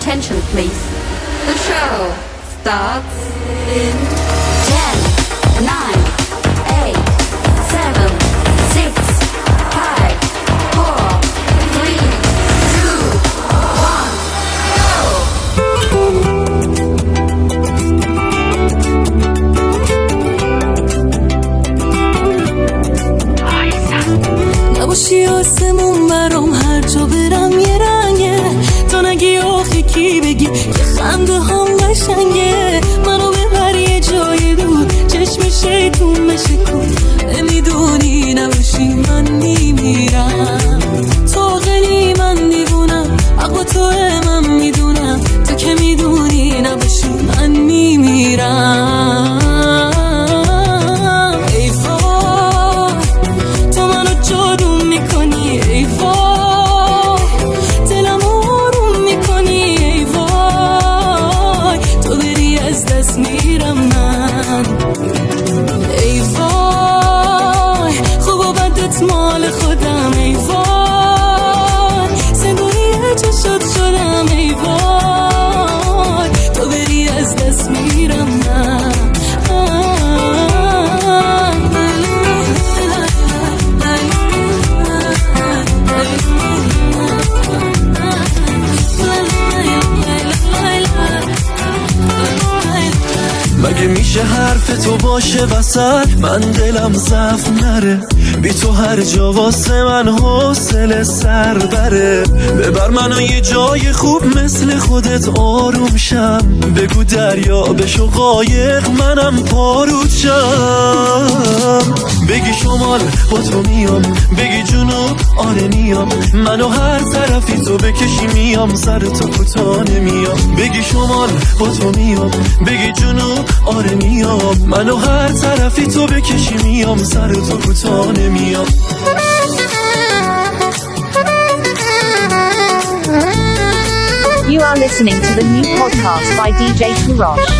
attention, please. The show starts in 10, 9, 8, 7, 6, 5, 4, 3, 2, 1, go! نباشی آسمون برام هر جا برم یه رنگه، تا نگی آخه کی بگی که خنده هم قشنگه. منو ببر یه جای دور، چشم شیطون بشکن، نمیدونی نباشی من میمیرم. طاقلی من دیوونم، حق با توه من میدونم، تو که میدونی نباشی من میمیرم. ای وای تو منو جادو میکنی، ای وای دلم آروم میکنی، ای وای تو بری از دست میرم من. ای وای خوب و بدت مال خودم، ای وای زندونی چشات شدم، ای وای تو بری از دست میرم من. مگه میشه حرف تو باشه وسط من دلم ضعف نره، بی تو هر جا واسه من حوصله سر بره. ببر منو یه جای خوب مثل خودت آروم شم، بگو دریا بشو قایق منم پارود شم. بگی شمال با تو میام، بگی جنوب آره میام، منو هر طرفی تو بکشی میام، سر تو کوتاه نمیام. بگی شمال با تو میام، بگی جنوب آره میام، منو هر طرفی تو بکشی میام، سر تو کوتاه نمیام. You are listening to the new podcast by DJ Kurosh.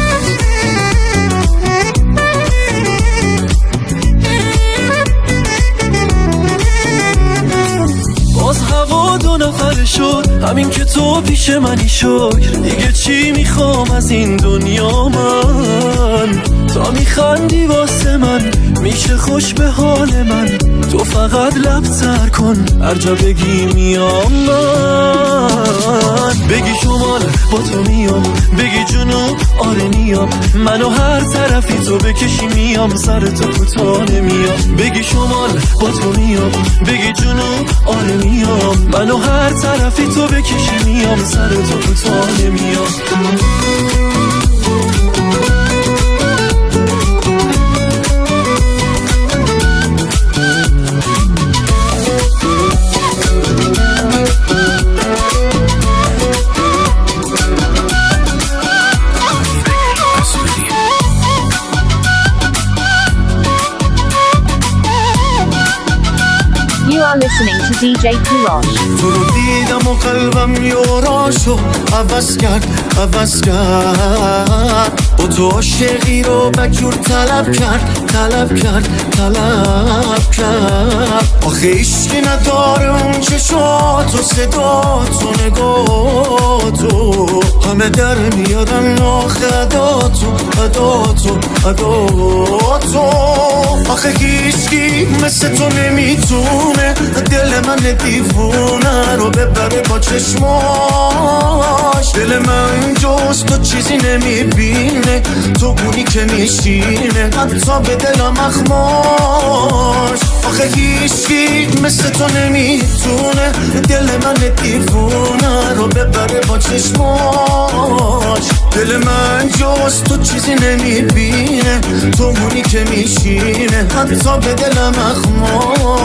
باز هوا دو نفره شد، همین که تو پیش منی شکر. دیگه چی میخوام از این دنیا من؟ تا میخندی واسه من میشه خوش به حال من، تو فقط لب تر کن هر جا بگی میام من. بگی شمال با تو میام، بگی جنوب آره میام، منو هر طرفی تو بکشی میام، سر تو کوتاه نمیام. بگی شمال با تو میام، بگی جنوب آره میام، منو هر طرفی تو بکشی میام، سر تو کوتاه نمیام. You are listening to DJ Kurosh. تو رو دیدم و قلبم یاراشو عوض کرد با تو عاشقی رو بجور طلب کرد آخه عشقی نداره اون چشات و صدات و نگاتو، همه در میادن آخه عداتو آخه هیچکی مثل تو نمیتونه دل من دیوونه رو ببره با چشماش. دل من جز تو چیزی نمیبینه، تو بونی که میشینه حتی به دلم اخماش. آخه هیچکی مثل تو نمیتونه دل من دیوونه رو ببره با چشماش. دل من جز تو چیزی نمیبینه، تو بونی که میشینه حتی به دلم اخماش.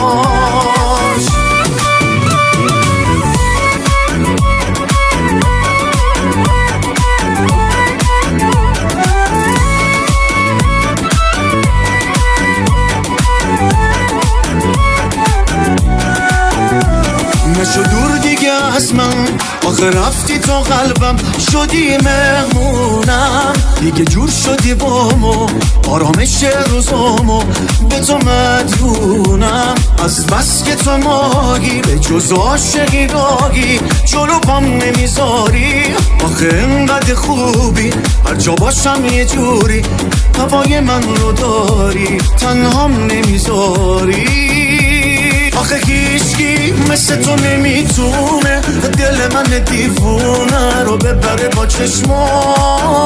نشو دور دیگه از من، آخه آخه رفتی تو قلبم شدی مهمونم دیگه جور شدی بامو آرامش روزامو به تو مدیونم از بس که تو ماهی به جز عاشقی داگی جلو پام نمیذاری آخه انقدر خوبی هر جا باشم یه جوری هوای من رو داری تنهام نمیذاری آخه هیچکی مثل تو نمیتونه دل من دیوونه رو ببره با چشماش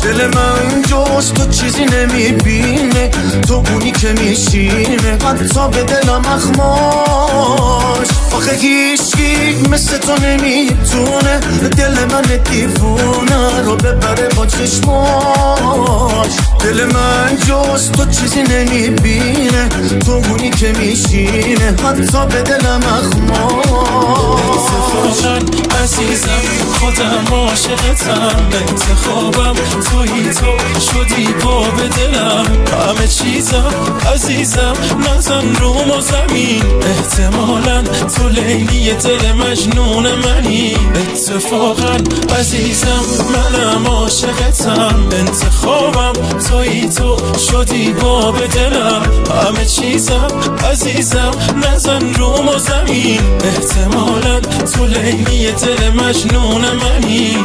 دل من جز تو چیزی نمیبینه تو اونی که میشینه حتی به دلم اخماش آخه هیچکی مثل تو نمیتونه دل من دیوونه رو ببره با چشماش دل من جز تو چیزی نمیبینه تو اونی که میشینه حتی به دلم اخماش عزیزم خودم عاشقتم انتخابم تویی تو شدی با به دلم همه چیزم عزیزم نزن روم و زمین احتمالاً تو لیلی دل مجنون منی اتفاقا عزیزم منم عاشقتم انتخابم تویی تو شدی با به دلم همه چیزم عزیزم نزن روم و زمین احتمالاً تو لیلی دل مجنون منی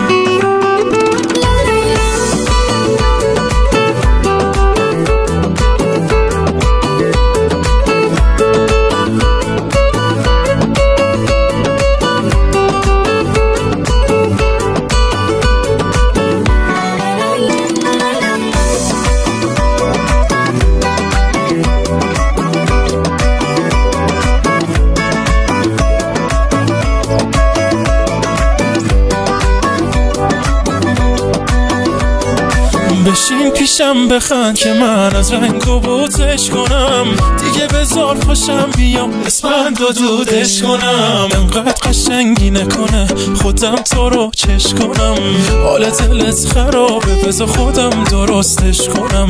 بشین پیشم بخند که من از رنگ و بوتش کنم دیگه بذار خوشم بیام اسپند و دودش کنم انقدر قشنگی نکنه خودم تو رو چش کنم حال دلت خرابه بذار خودم درستش کنم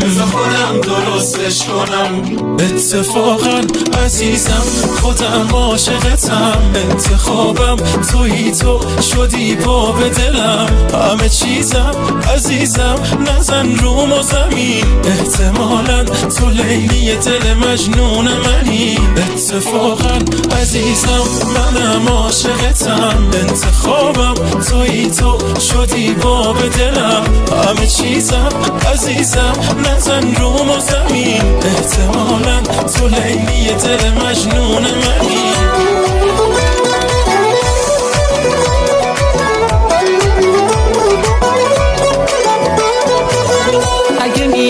اتفاقا عزیزم خودم عاشقتم انتخابم تویی تو شدی با به دلم همه چیزم عزیزم نزن روم و زمین احتمالاً تو لیلی دل مجنون منی اتفاقا عزیزم منم عاشقتم انتخابم تویی تو شدی با به دلم همه چیزم عزیزم نزن روم و زمین احتمالاً تو لیلی دل مجنون منی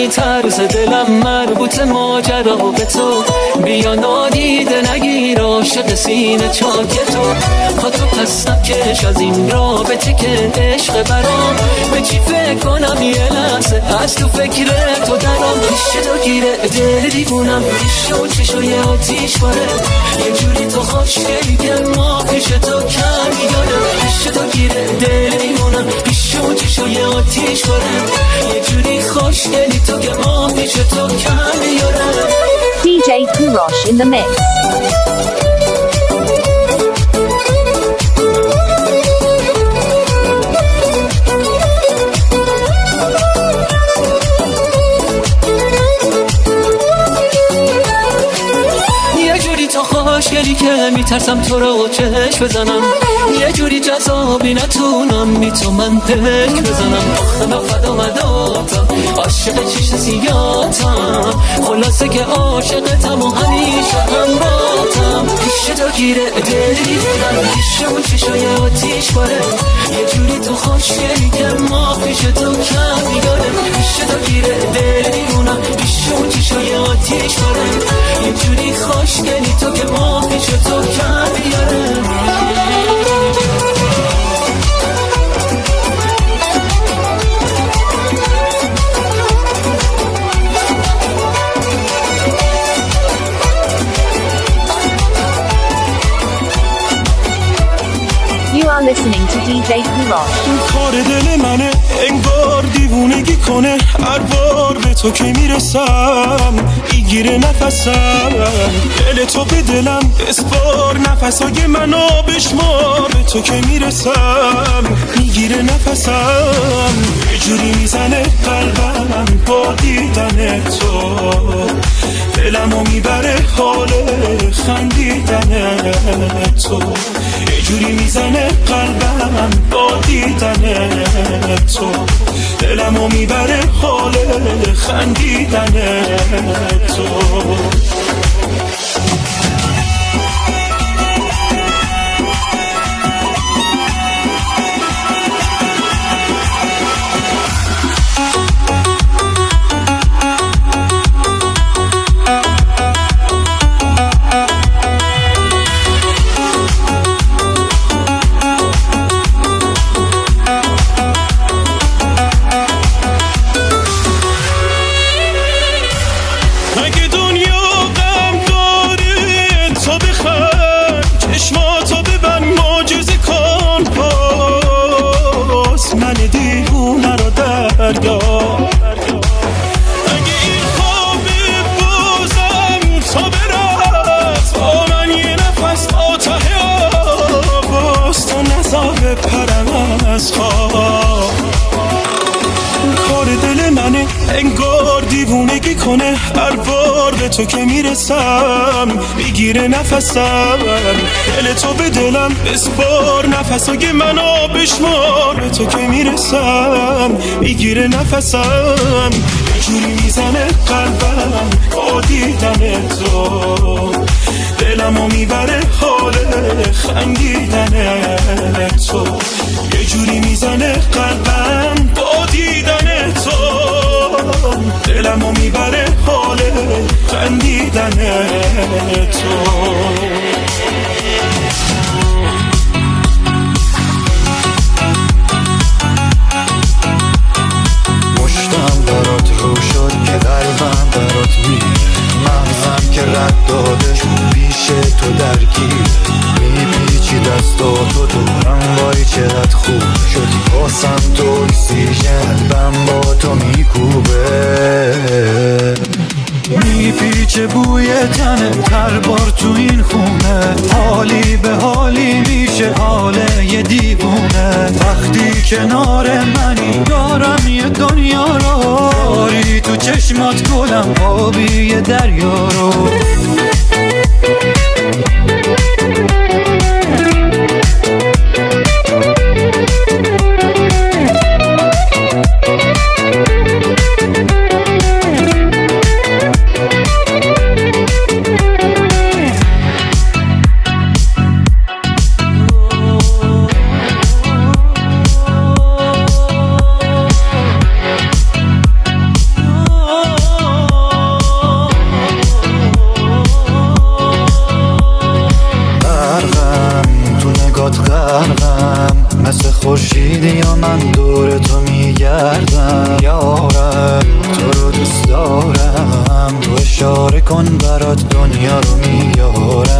طرز دلم مربوط ماجرا به تو بیا نادیده نگیر عاشق سینه چاک تو خاطر پس نکش از این رابطه که عشق برام به چی فکر کنم یه لحظه از تو فکر تو درام پیش تو گیره دل دیوونم پیش و چشو یه آتیش باره یه جوری تو خوشگلی که ما پیش تو کم میاره پیش تو گیره دل دیوونم پیش و چشو یه آتیش باره یه جوری خوشگلی تو که ما پیش تو کم میاره DJ Kurosh in the mix. خوشگلی که میترسم تو رو چشم بزنم یه جوری جذابی نتونم بی تو من پک بزنم آخه من فدا مداتم عاشق چیش سیاتم خلاصه که عاشقتم و همیشه همراهتم پیش تو گیره دلی بودم پیش اون چیشای آتیش باره یه جوری تو خوشگلی که ما پیش تو کم میداره پیش تو گیره دلی بودم پیش اون چیشای آتیش باره یه جوری خوشگلی تو که ما پیش تو کم میاره You are listening to DJ Kurosh. کار دل منه انگار دیوونه دیوونگی کنه هر بار به تو که میرسم میگیره نفسم دل تو به دلم اسپار نفسای منو بشمار به تو که میرسم میگیره نفسم یه جوری میزنه قلبم با دیدن تو دلمو میبره حال خندیدن تو یه جوری میزنه قلبم با دیدن تو دلمو میبره حال خندیدن تو کار دل منه انگار دیوونگی کنه هر بار به تو که میرسم میگیره نفسم دل تو به دلم بسپار نفسای منو بشمار به تو که میرسم میگیره نفسم یه جوری میزنه قلبم با دیدن تو دلمو میبره حال خندیدن تو یه جوری میزنه قلبم با دیدن تو دلمو میبره حال خندیدن تو مشتم برات رو شد که قلبم برات میره مغزم که رد دادش پیش تو درگیر میپیچی دستاتو تو هم وای چقدر خوب شدی واسم تو اکسیژن قلبم با تو میکوبه میپیچه بوی تنه هر بار تو این خونه حالی به حالی میشه حال یه دیوونه وقتی کنار منی دارم یه دنیا رو داری تو چشمات گلم آبی یه دریا رو مثل خورشیدی یا من دور تو میگردم یارم تو رو دوست دارم تو اشاره کن برات دنیا رو میارم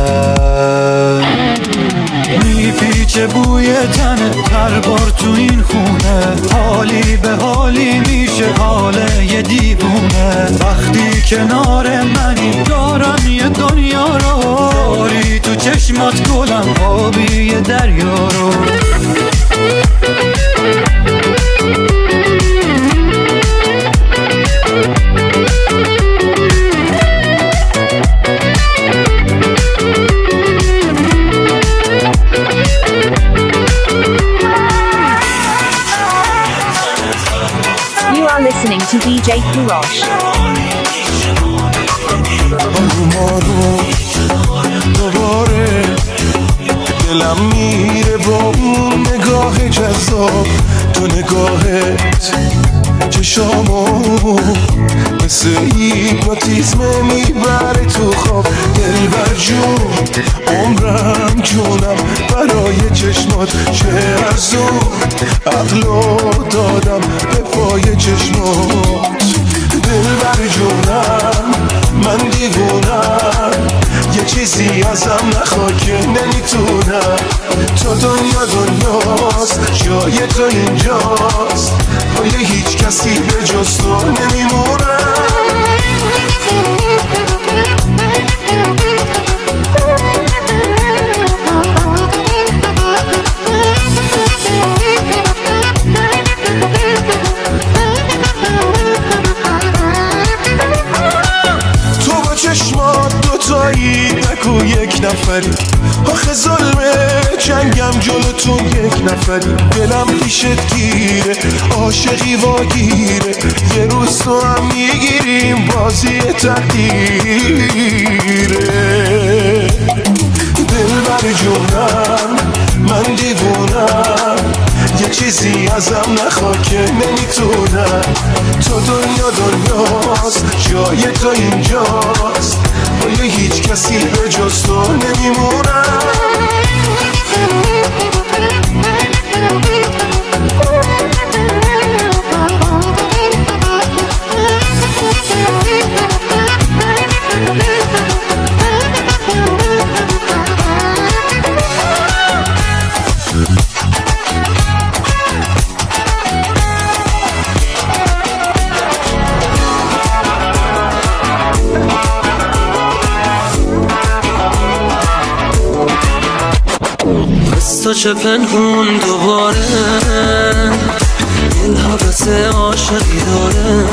میپیچه بوی تنه هر بار تو این خونه حالی به حالی میشه حال یه دیوونه وقتی کنار منی دارم یه دنیا رو داری تو چشمات گلم آبی یه دریا رو You are listening to DJ Kurosh. دوباره دلم میره با اون نگاه جذاب تو نگاهت چشامو مثل هیپنوتیزم میبره تو خواب دلبر جون عمرم جونم برای چشمات چه ارزون عقلو دادم به پای چشمات دلبر جونم من دیوونم یه چیز چیزی ازم نخوا که نمیتونم. تو دنیاست جای تو اینجاست، پای هیچ کسی به جز تو نمیمونم. دوتایی نکو یک نفری، آخه ظلمه جنگم جلوتون یک نفری. دلم پیشت گیره عاشقی واگیره، یه روز تو هم میگیریم بازی تقدیره. دل بر جونم من دیوونم، یه چیزی ازم نخوا که نمیتونم. تو دنیاست جای تو اینجاست، پای هیچ کسی به جز تو نمیمونم. تا چه پنهون دوباره دل حبس عاشقی داره،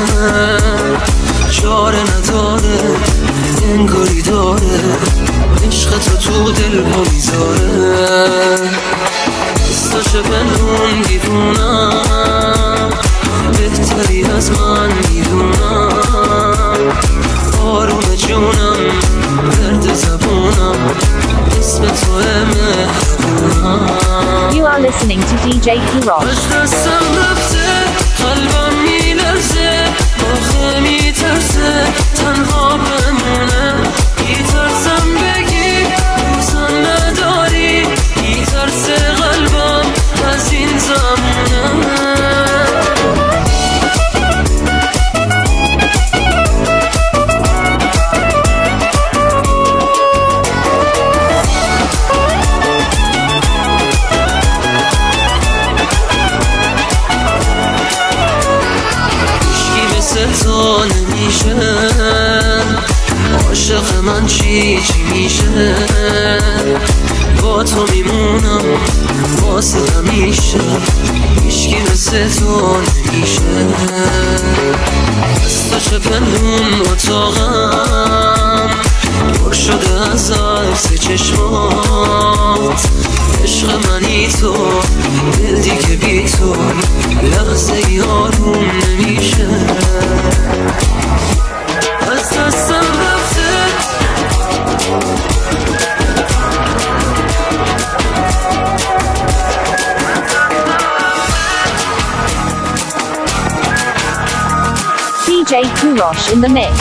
چاره نداره انگاری داره، عشق تو دل ها میذاره. تا چه پنهون دیوونم، بهتری از من میدونم. آروم جونم درد زبونم، اسم تو You are listening to DJ Kirosh. از دستم رفته قلبم میلرزه، آخه میترسه تنها بمونه. میترسم بگی دوستم نداری، میترسه قلبم از این زمونه. تو نمیشه عاشق من چی میشه، با تو میمونم واسه همیشه، هیچکی مثل تو نمیشه. از تو چه پنهون اتاقم پر شده از عکس چشمات، عشق منی تو دل دیگه بی تو لحظه یارون نمیشه. از دستم رفته DJ Kirosh in the mix.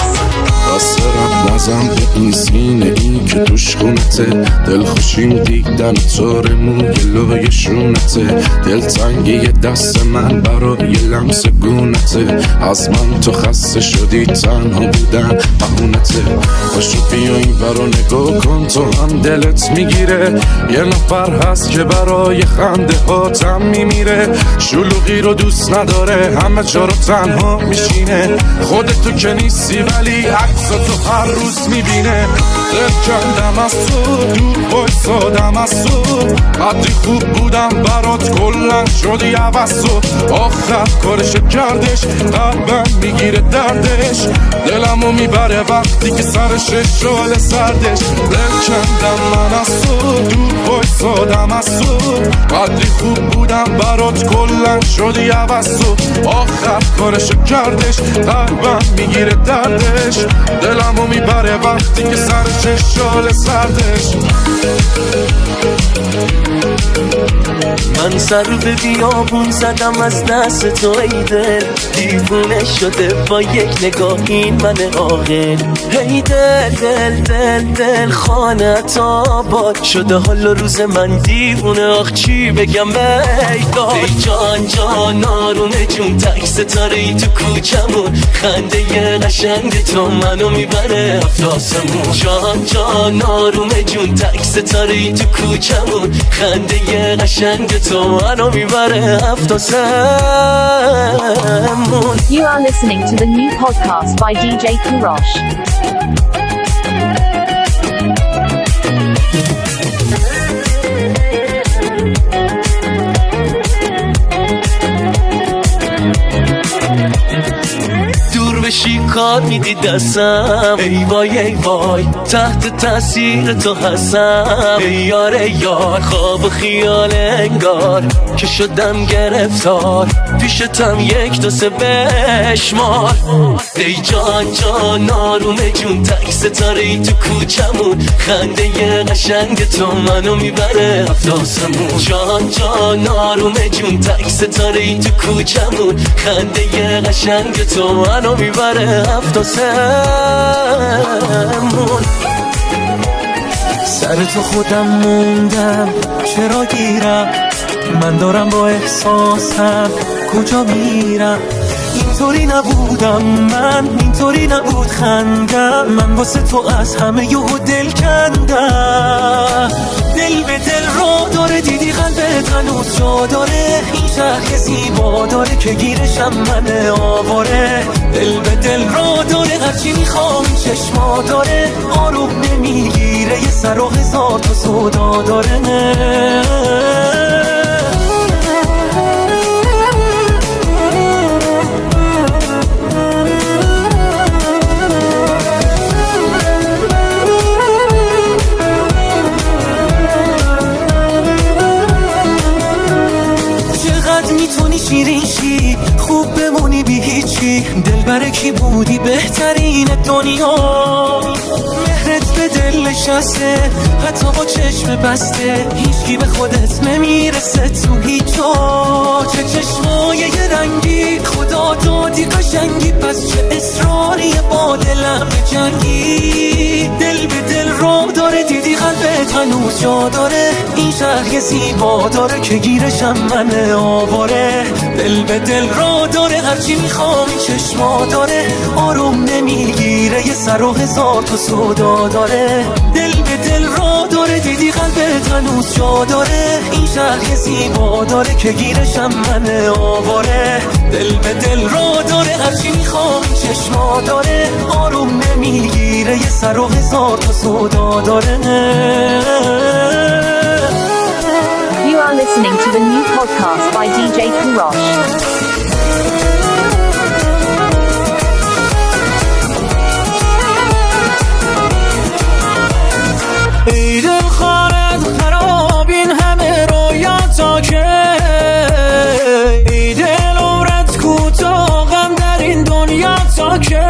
دسترم نزم به این سینه این که توش خونته، دل خوشیم دیدن تاره موی لای شونته. دلتنگی دست من برای لمس گونته، از من تو خسته شدی تنها بودن بهونته. باشو بیا این برا نگاه کن تو هم دلت میگیره، یه نفر هست که برای خنده هاتم میمیره. شلوغی رو دوست نداره همه جا رو تنها میشینه، خودت تو که نیستی ولی عکس تو هر روز میبینه. دل کندم از تو دور بایستادم از تو، قدری خوب بودم برات کلن شدی عوض تو. آخر کارش کردش قلبم میگیره دردش، دلمو میبره وقتی که سرش شال سردش. دل کندم من از تو دور بایستادم از تو، قدری خوب بودم برات کلن شدی عوض تو. آخر کارش کردش قلبم میگیره دردش، دلمو میبره وقتی که سرش شال سردش. من سر به بیابون زدم از دست تو ای دل، دیوونه شده با یک نگاه این من عاقل. ای دل دل دل دل خانت آباد شده حال روز من دیوونه، آخ چی بگم بیداد. ای جان جان آرومه جون تک ستاره ای تو کوچمون، خنده ی قشنگ تو منو میبره هفت آسمون. جان جان آرومه جون تک ستاره ای تو کوچمون، خنده ی قشنگ تو منو میبره هفت آسمون. You are listening to the new podcast by DJ Kurosh. بشی کار میدی دستم، ای وای ای وای تحت تاثیر تو هستم. ای یار ای یار خواب و خیال انگار که شدم گرفتار، پیشتم یک دو سه بشمار. ای جان جان آرومه جون تک ستاره ای تو کوچمون، خنده ی قشنگ تو منو میبره هفت آسمون. جان جان آرومه جون تک ستاره ای تو کوچمون، خنده ی قشنگ تو منو میبره هفت آسمون. سر تو خودم موندم چرا گیرم، من دارم با احساسم کجا میرم. اینطوری نبودم من، اینطوری نبود خندم، من واسه تو از همه یهو دل کندم. دل به دل را داره دیدی قلبت هنوز جا داره، این شهر زیبا داره که گیرشم من آواره. دل به دل را داره هرچی میخوام چشما داره، آروم نمیگیره یه سر و هزار تا سودا داره. میتونی شیرین شی خوب بمونی بی هیچی، دلبر کی بودی بهترین دنیا. مهرت به دل نشسته حتی با چشم بسته، هیچکی به خودت نمیرسه تو هیچ جا. چه چشمای یه رنگی خدا دادی قشنگی، پس چه اصراری با دلم جنگی. دل به دل رو داره دیدی قلبت هنوز جا داره، این شهر زیبا داره که گیرشم من آواره. دل به دل رو داره هرچی میخوام چشما داره، آروم نمیگیره یه سر و هزار تا سودا داره. دل به دل رو داره دیدی قلبت هنوز جا داره، این شهر زیبا داره که گیرشم من آواره. دل به دل رو داره هرچی میخوام چشما داره، آروم نمیگیره یه سر و هزار تا سودا داره. You are listening to the new podcast by DJ Kurosh. ای دل خانت خراب این همه رویاتا که، ای دل عمرت کوتاه غم در این دنیا تا که.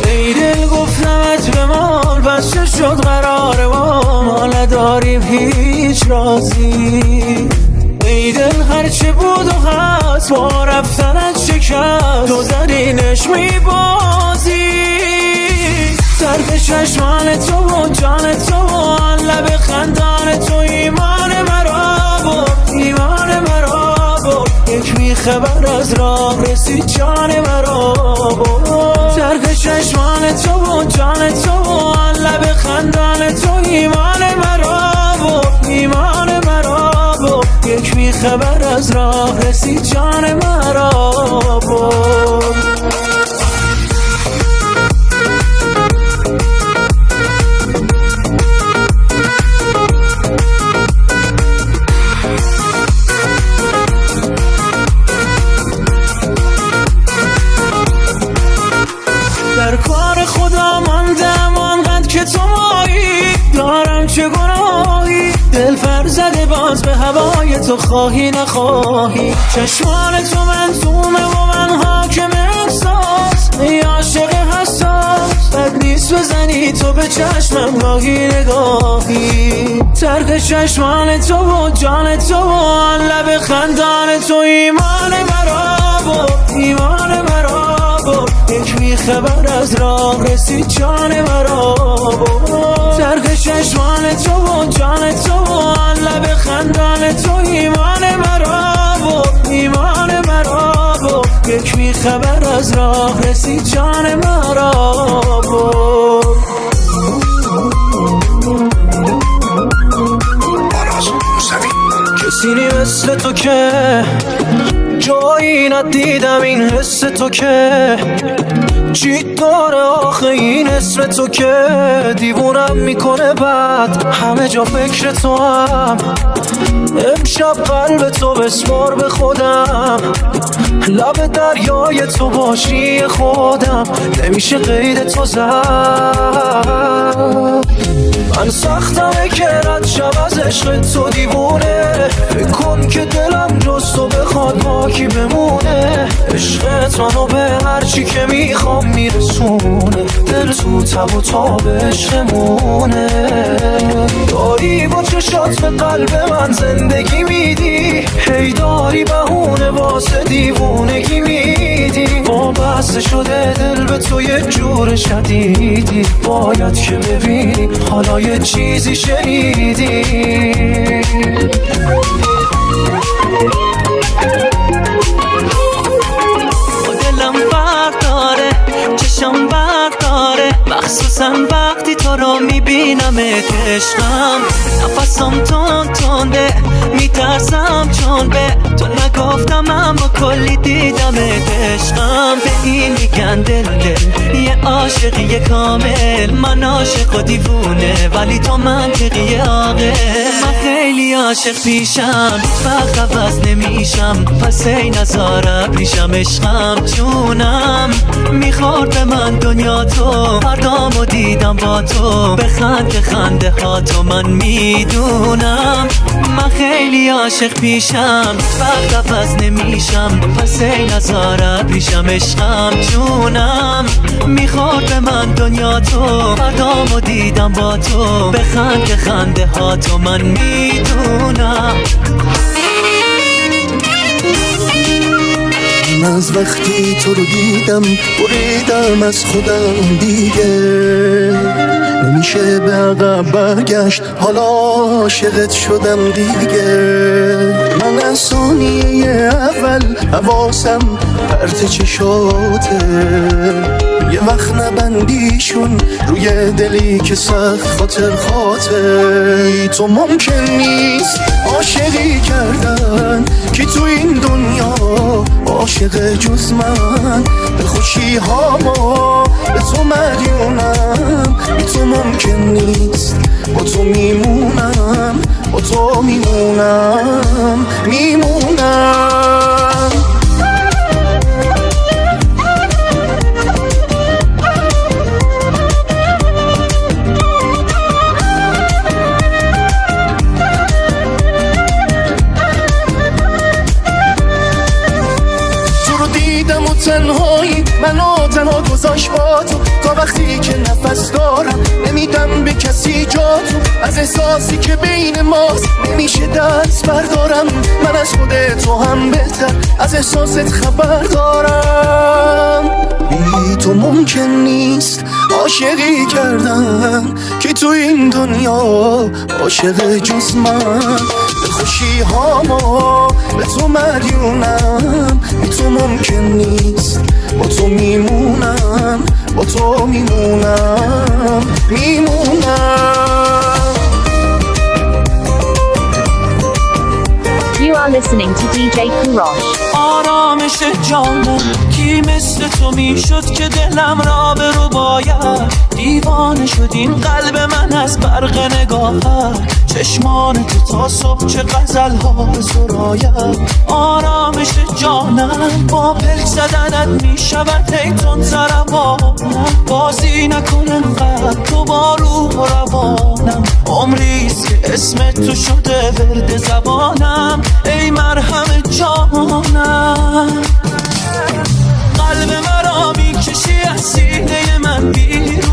ای دل گفتمت به مال بس چه شد قراره ما نداریم هیچ رازی. ای دل هرچه بود و هست با رفتنت شکست، تو زدینش میبازی. طرف چشمان تو و جان تو و لب خندان تو ایمان مرا بود، ایمان مرا بود. یک میخبر از راه رسید جان مرا بود. طرف چشمان تو و جان تو و لب خندان تو ایمان مرا بود، ایمان مرا بود. یک میخبر از راه رسید جان مرا بود. در کار خدا ماندم آنقدر که تو مایی، دارم چه گناهی دل فرزده باز به هوای تو خواهی نخواهی. چشمان تو منظومه و من حاکم احساس، ای عاشق حساس. بد نیست بزنی تو به چشمم گاهی نگاهی. ترک چشمان تو و جان تو و لب خندان تو ایمان مرا بود، ایمان مرا بود. یک میخه بر از راه رسید جان مرا بود. ترک چشمان تو و جان تو و لب خندان تو ایمان مرا بود، ایمان مرا بود. یک میخه بر از راه رسید جان مرا بود. کسی نی مثل تو که جایی ندیدم، این حس تو که چی داره آخه این اسم تو که دیوونم میکنه. بعد همه جا فکر تو هم، امشب قلب تو بسپار به خودم. لب دریای تو باشی خودم، نمیشه قید تو زد. من سختمه که رد شم از عشق تو دیوونه. فکر کن که دلم جز تو بخواد باکی بمونه. عشقت منو به هرچی که میخوام میرسونه. دل تو تب و تاب عشقمونه. داری با چشات به قلب من زندگی میدی، هی داری بهونه واسه دیوونگی میدی. وابسته شده دل به تو یه جور شدیدی، باید که ببینی حالا یه چیزی شنیدی. دلم فرق داره، چشم برق داره، مخصوصا وقتی تو رو میبینم عشقم. نفسم تنده میترسم چون به تو نگفتم اما کلی دیدم عشقم. به این میگن دل یه عاشقی کامل. من عاشق و دیوونه ولی تو منطقی عاقل. من خیلی عاشق پیشم، هیچ وقت عوض نمیشم، پس ای نظاره پیشم عشقم جونم. میخورد به من دنیا تو، فردامو دیدم با تو، به خنده خنده ها تو من میدونم. من خیلی عاشق پیشم، هیچ وقت عوض نمیشم، پس ای نظاره پیشم عشقم جونم. میخورد به من دنیا تو، فردامو دیدم با تو، به خنده خنده ها تو من میدونم. من از وقتی تو رو دیدم بریدم از خودم دیگه. نمیشه به عقب برگشت، حالا عاشقت شدم دیگه. من از ثانیه اول حواسم پرت چشاته. یه وقت نبندیشون روی دلی که سخت خاطر خاطر. تو ممکن نیست عاشقی کردن که تو این دنیا عاشق جز من. به خوشی ها ما به تو مدیونم، بی تو ممکن نیست با تو میمونم، با تو میمونم. تنهایی منو تنها گذاشت با تو، تا وقتی که نفس دارم نمیدم به کسی جا تو. از احساسی که بین ماست نمیشه دست بردارم. من از خود تو هم بهتر از احساست خبر دارم. بی تو ممکن نیست عاشقی کردن که تو این دنیا عاشق جز من. به خوشی ها ما به تو مدیونم، بی تو ممکن نیست با تو میمونم، با تو میمونم. You are listening to DJ Kurosh. آرامش جانم کی مثل تو میشد که دلم را به رو باید. دیوانه شد این قلب من از برق نگاهت. چشمان تو تا صبح چه غزل ها به سراید. آرامش جانم با پلک زدنت میشود هیتون زربانم. بازی نکنم قد تو با روح و روانم. عمریست که اسم تو شده ورد زبانم. ای مرهم جانم قلب مرا میکشی از سینه من بیرون.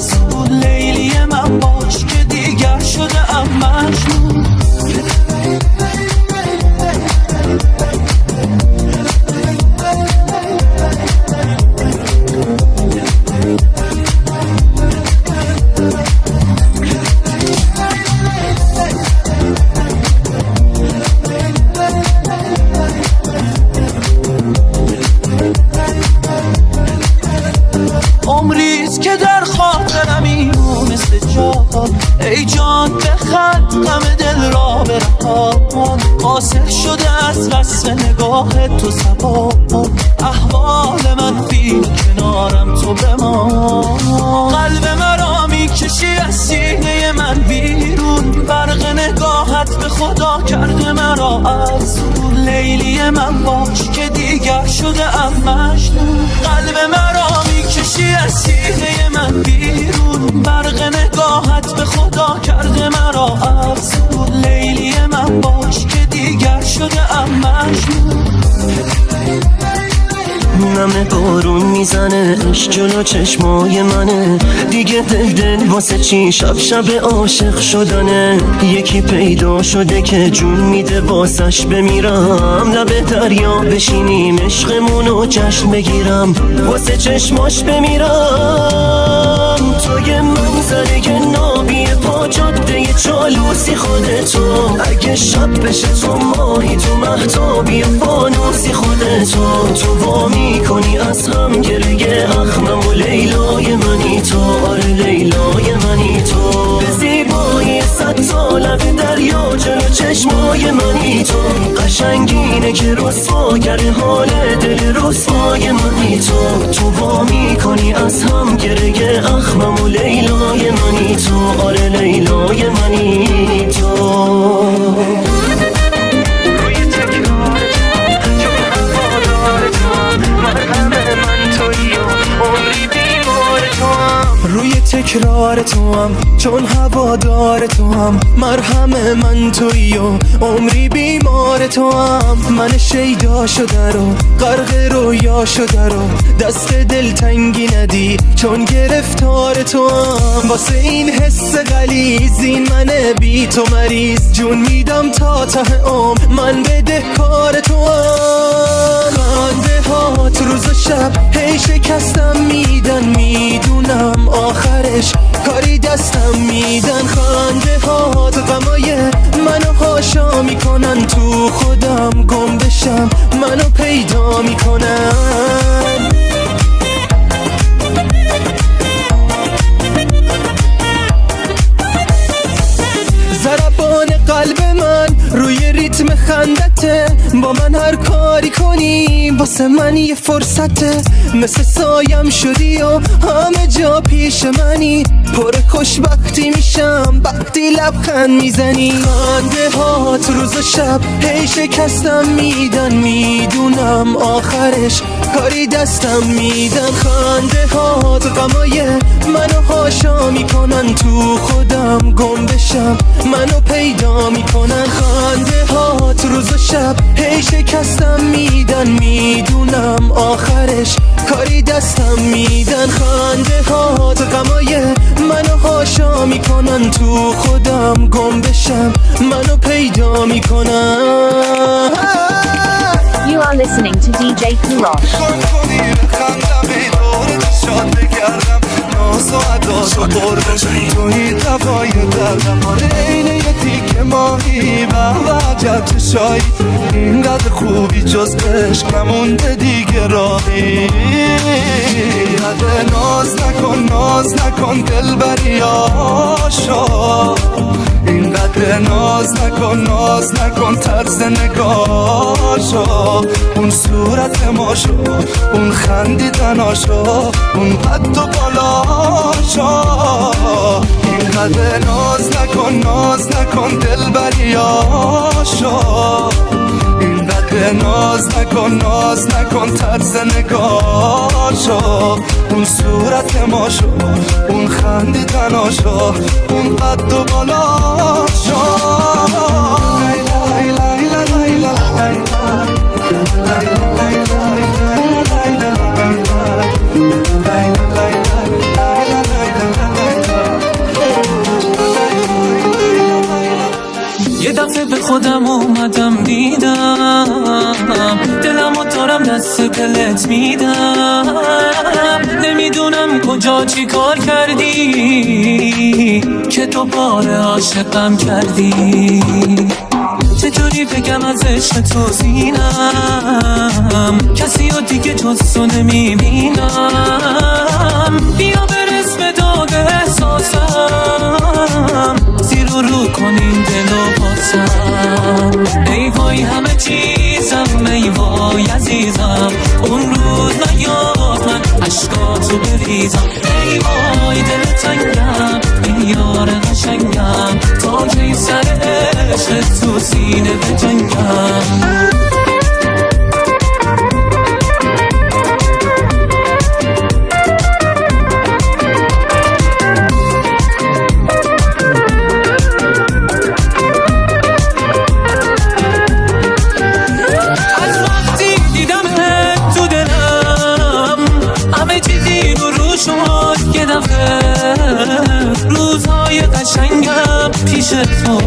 افسون لیلی من باش که دیگر شده ام مجنون. عمریست که در خاطرمی مثل جان، ای جان بخند غم دل را برهان. قاصر شده از وصف نگاه تو صبا، احوال من بین کنارم تو بمان. قلب مرا میکشی از سینه من بیرون، برق نگاهت به خدا کرده مرا افسون. لیلی من باش که دیگر شده ام مجنون. قلب مرا میکشی از سینه من بیرون، برق نگاهت به خدا کرده مرا افسون. لیلی من باش که دیگر شده ام مجنون. نم بارون میزنه عشق جلو چشمای منه، دیگه دل واسه چی شب شب عاشق شدنه. یکی پیدا شده که جون میده واسش بمیرم، لب دریا بشینیم عشقمونو جشن بگیرم، واسه چشماش بمیرم. توی منظره نابی پا جاده چالوسی خودتو، اگه شب بشه تو ماهی تو مهتابی فانوسی خودتو. تو وامی کنی از هم گره اخمم و لیلای منی تو، آره لیلای منی تو. به زیبایی 100 ساله دریا جلو چشمای منی تو، قشنگینه که رسوا کرده حال دل رسوای منی تو. تو وامی کنی از هم گره اخمم و لیلای منی تو، آره لیلای منی تو. روی تکرار تو هم چون هوادار تو هم، مرهم من تویی و عمری بیمار تو هم. من شیدا شده رو غرق رویا شده رو، دست دلتنگی ندی چون گرفتار تو هم. واسه این حس غلیظ این من بی تو مریض، جون میدم تا ته عمر من بدهکار تو هم. خنده هات روز و شب هی شکستم میدن، میدونم آخرش کاری دستم میدن. خنده هات غمای منو هاشا میکنن، تو خودم گم بشم منو پیدا میکنن. ضربان قلب من روی ریتم خندته، با من هر کاری کنی واسه من یه فرصته. مثل سایم شدی و همه جا پیش منی، پر خوشبختی میشم وقتی لبخند میزنی. خنده هات روز و شب هی شکستم میدن، میدونم آخرش کاری دستم میدن. خنده هات غمای منو هاشا میکنن، تو خودم گم بشم منو پیدا میکنن. خنده هات روز و شب هی شکستم میدن، میدونم آخرش کاری دستم میدن. خنده هات غمای منو هاشا میکنن، تو خودم گم بشم منو پیدا میکنن. You are listening to DJ Kurosh. ساعتاشو قربه توی دوای دردم، اینه یه تیکه ماهی و عجب چشایی. اینقدر خوبی جز عشق نمونده دیگه راهی. یاده ناز نکن دل بریاشو، اینقدر ناز نکن طرز نگاشو. اون صورت ماشو، اون خندیدناشو، اون قد و بالاشو. اینقدر ناز نکن دل بریاشو، اینقدر ناز نکن طرز نگاشو. اون صورت ماشو، اون خندیدناشو، اون قد و بالاشو. خودم اومدم دیدم دلمو دارم دست دلت میدم نمیدونم کجا چی کار کردی که دوباره عاشقم کردی چجوری بگم از عشق تو زینم کسی رو دیگه جز تو نمیبینم بیا برس به داغ احساسم زیر و رو کنیم دل و باسم ای وای همه چیزم ای وای عزیزم اون روز نیاد من عشقاتو بریزم ای وای دل تنگم ای یار قشنگم تا کی سر عشق تو سینه بجنگم روزهای قشنگم پیش تو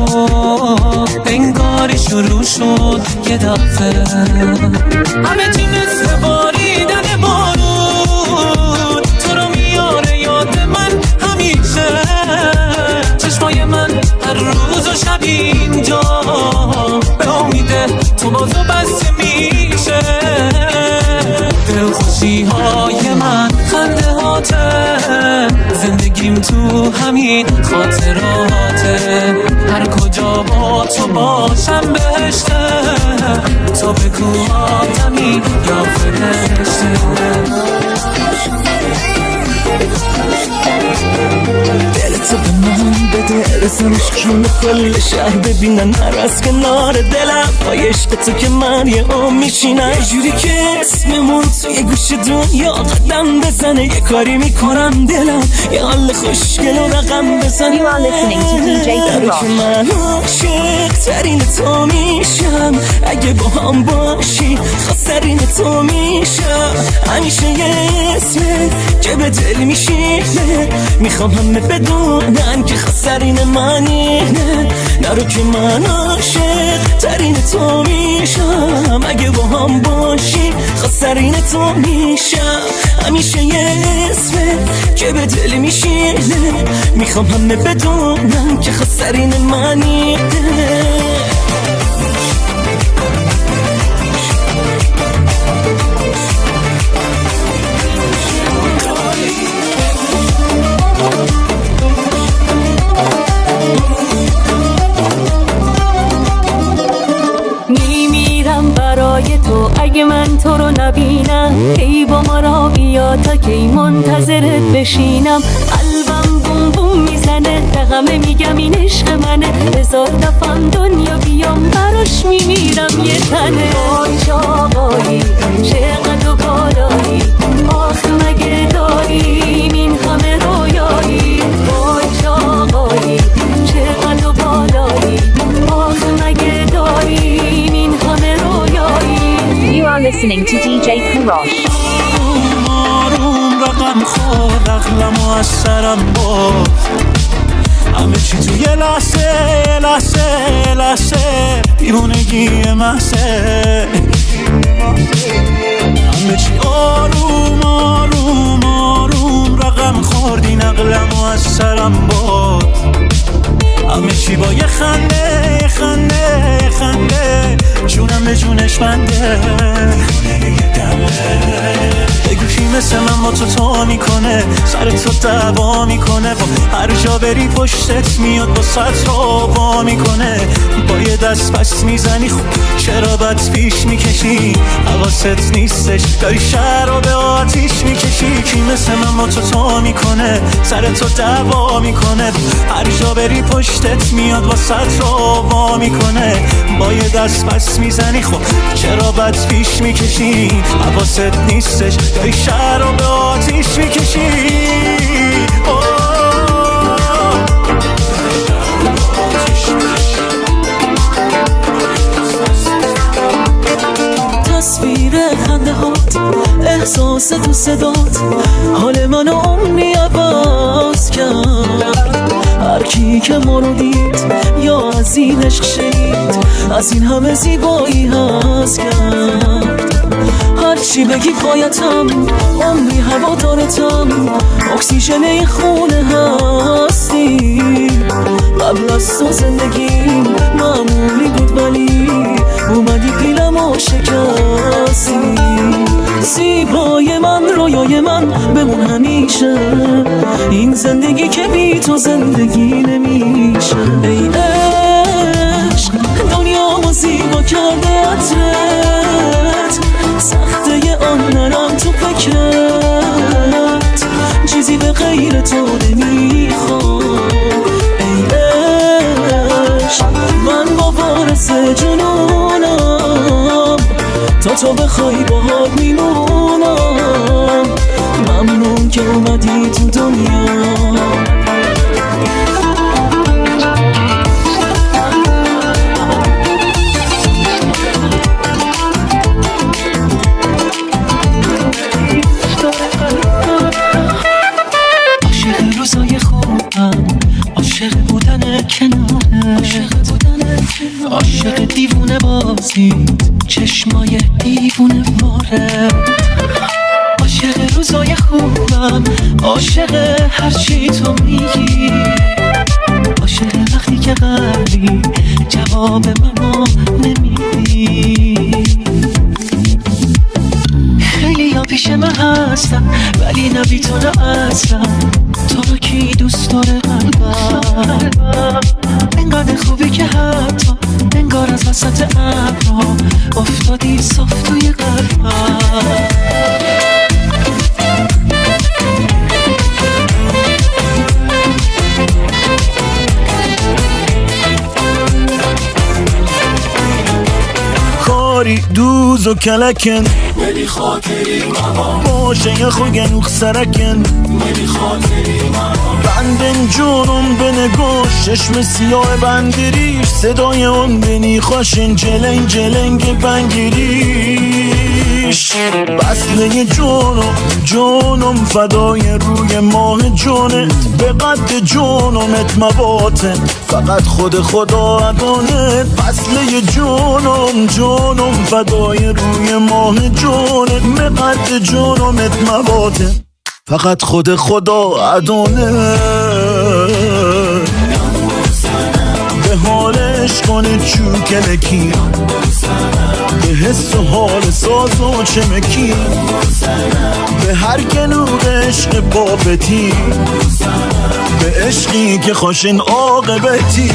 انگاری شروع شد یه دفعه همه چی مثل باریدن بارون تو رو میاره یاد من همیشه چشمای من هر روز و شب اینجا به امیده تو بازو بسته میشه دلخوشی های من خنده هاته زندگیم تو همین خاطراته هر کجا با تو باشم بهشته تو بگو آدمی یا فرشته دلتو به من بده رسانش کن کل شهر ببینن هر از کنار دلم با عشق تو که من یه میشینم یه جوری که اسممون توی گوش دنیا قدم بزنه یه کاری میکنم دلم یه حال خوشگل و رقم بزنه You are listening to DJ Kurosh که من عاشق ترین تو میشم اگه با هم باشی خاصرین تو میشم همیشه یه اسمه که به دل میشینه میخوام همه بدونن که خسرین منی نرو که من عاشق ترین تو میشم اگه با هم باشی خسرین تو میشم همیشه یه اسمه که به دل میشینه میخوام همه بدونن که خسرین منی تو اگه من تو رو نبینم ای با ما را بیا تا کی منتظرت بشینم قلبم بوم بوم میزنه دقمه میگم این عشق منه هزار دفعه دنیا بیام براش میمیرم یه تنه وای چاقایی چقدر و بالایی آخ مگه داریم این همه رویایی وای چاقایی چقدر و بالایی آخ مگه داریم این همه رویایی You are listening to DJ Kurosh. آروم رقم خورد عقلم و از سرم برد همه چی تو یه لحظه دیوونگی محضه همه چی آروم رقم خورد این عقلم و از سرم برد همه چی با یه خنده جونم به جونش بنده بگو کی مثل من با تو میکنه سر تو دعوا میکنه با هر جا بری پشتت میاد با سطر وا میکنه با یه دست پس میزنی خب چرا بد پیش میکشی حواست نیستش داری شهر رو به آتیش میکشی کی مثل من با تو میکنه سر تو دعوا میکنه هر جا بری پشتت میاد با سطر وا میکنه با یه دست پس میزنی خب چرا بد پیش میکشی حواست نیستش داری شهر رو به آتیش میکشی تصویر خنده هات احساس تو صدات حال منو عمری عوض کرد هر کی که ما رو دید یا از این عشق شنید از این همه زیبایی هست کرد. هرچی بگی پایتم، عمری هوادارتم، اکسیژن این خونه هستی. قبل از تو زندگیم معمولی بود ولی اومدی پیلمو شکستی. زیبای من، رویای من بمون همیشه، این زندگی که بی تو زندگی نمیشه. ای عشق دنیا زیبا کرده عطرت، سخته آن نرم تو فکرت، چیزی به غیر تو نمیخوام. ای عشق من با وارث جنونم، تا تو بخوای باهات میمونم. ممنون که اومدی تو دنیا. عاشق روزای خوبم، عاشق بودن کناره، عاشق دیوونه بازی چشمای دیوونه واره. عاشق روزای خوبم، عاشق هرچی تو میگی، عاشق وقتی که قلبی جواب منو نمیدی. خیلی ها پیش من هستم ولی نبی تو نه اصلا، تو رو کی دوست داره قلبم. انقدر خوبی که حتی انگار از وسط ابرها افتادی صاف توی قلبم. کاری دوز و کلکن ولی خاطری ماما، باشه یه خوگنوخ سرکن ولی خاطری ماما. بندن جونم به نگوش چشم سیاه بندریش، صدای اون بینی خوشن جلنگ جلنگ بنگریش. بسله جونم فدای روی ماه جونت، به قد جونمت مباتن فقط خود خدا ادانت. بسله جونم فدای روی ماه جونت، به قد جونمت مباتن فقط خود خدا ادانت. به حالش کنه چوکنکی، به حس و حال ساز و چمکی، به هر گنوق عشق بابتی، به عشقی که خوشن عاقبتی.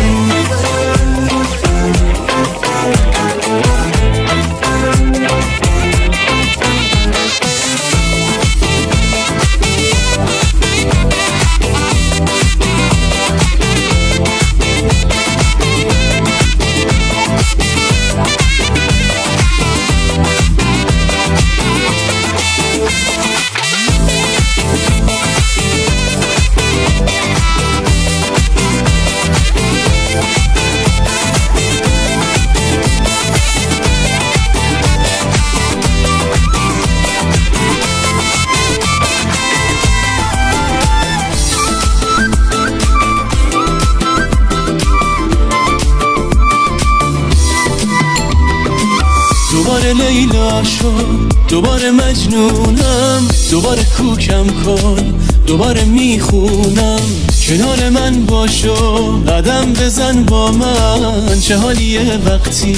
دوباره لیلا شد، دوباره مجنونم، دوباره کوکم کن، دوباره میخونم. کنار من باشو، قدم بزن با من، چه حالیه وقتی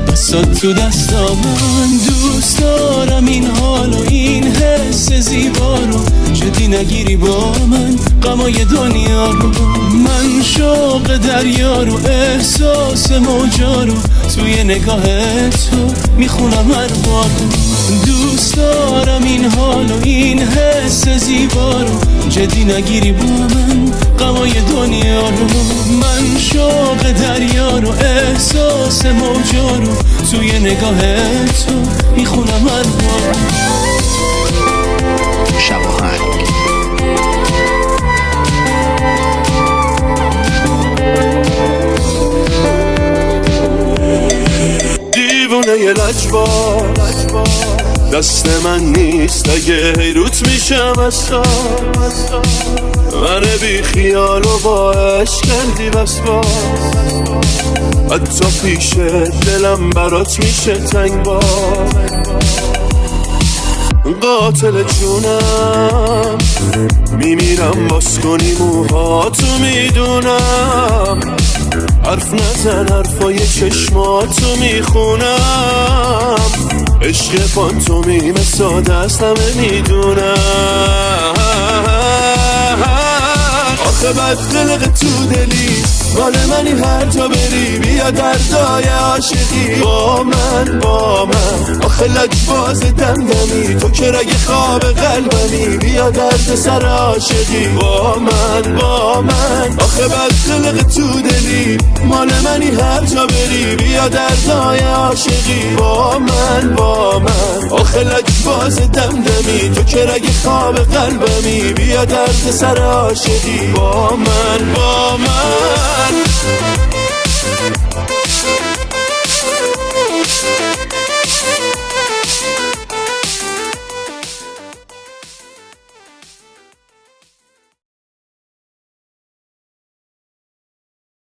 دستات تو دستا من. دوست دارم این حال و این حس زیبا رو، جدی نگیری با من غمای دنیا رو. من شوق دریا رو، احساس موجا رو، توی نگاه تو میخونم هر بار. دوست دارم این حال و این حس زیبا رو، جدی نگیری با من غمای دنیا رو. من شوق دریا رو، احساس موجا رو، توی نگاه تو میخونم هر بار. شباهنگ دیوونه یه لجبا دست من نیست، اگه روت میشم اصلا من بی خیال و با عشق کردی بس باز حتی پیش دلم برات میشه تنگ باز قاتل جونم میمیرم باز کنی موهاتو میدونم حرف نزن حرفای چشماتو میخونم عشق فانتومی ساده است همه میدونم آخه بد قلق تو دلی مال منی هر جا بری بیا دردای عاشقی با من آخه لجباز دمدمی تو که رگ خواب قلبمی بیا درد سر عاشقی با من آخه بد قلق تو دلی مال منی هر جا بری بیا دردای عاشقی با من آخه لجباز دمدمی تو که رگ خواب قلبمی بیا درد سر عاشقی با من